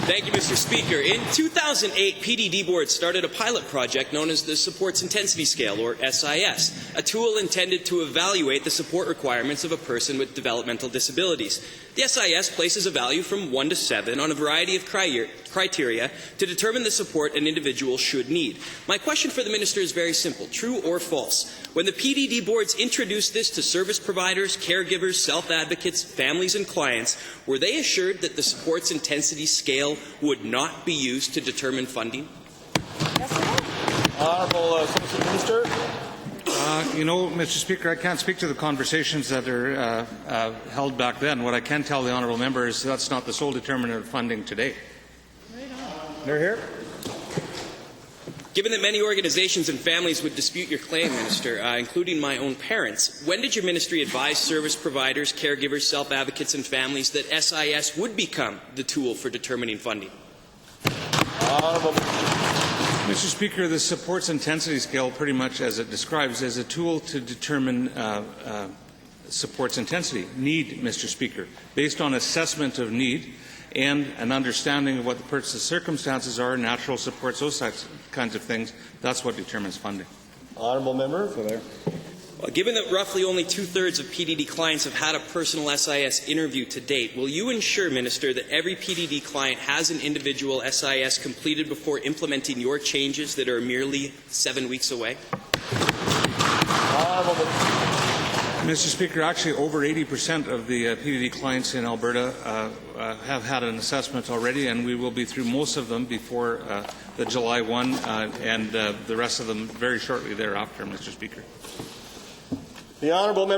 Thank you, Mr. Speaker. In 2008, PDD board started a pilot project known as the Supports Intensity Scale, or SIS, a tool intended to evaluate the support requirements of a person with developmental disabilities. The SIS places a value from 1 to 7 on a variety of criteria to determine the support an individual should need. My question for the Minister is very simple. True or false? When the PDD boards introduced this to service providers, caregivers, self-advocates, families and clients, were they assured that the Supports Intensity Scale would not be used to determine funding? Honourable Minister. Mr. Speaker, I can't speak to the conversations that are held back then. What I can tell the honourable member is that's not the sole determinant of funding today. They're here. Given that many organizations and families would dispute your claim, Minister, including my own parents, when did your ministry advise service providers, caregivers, self-advocates and families that SIS would become the tool for determining funding? Mr. Speaker, the Supports Intensity Scale, pretty much as it describes, is a tool to determine supports intensity, need, Mr. Speaker, based on assessment of need and an understanding of what the person's circumstances are, natural supports, those kinds of things. That's what determines funding. Honourable member. Well, given that roughly only two-thirds of PDD clients have had a personal SIS interview to date, will you ensure, Minister, that every PDD client has an individual SIS completed before implementing your changes that are merely 7 weeks away? Mr. Speaker, actually over 80% of the PDD clients in Alberta have had an assessment already, and we will be through most of them before the July 1 and the rest of them very shortly thereafter, Mr. Speaker. The honourable member.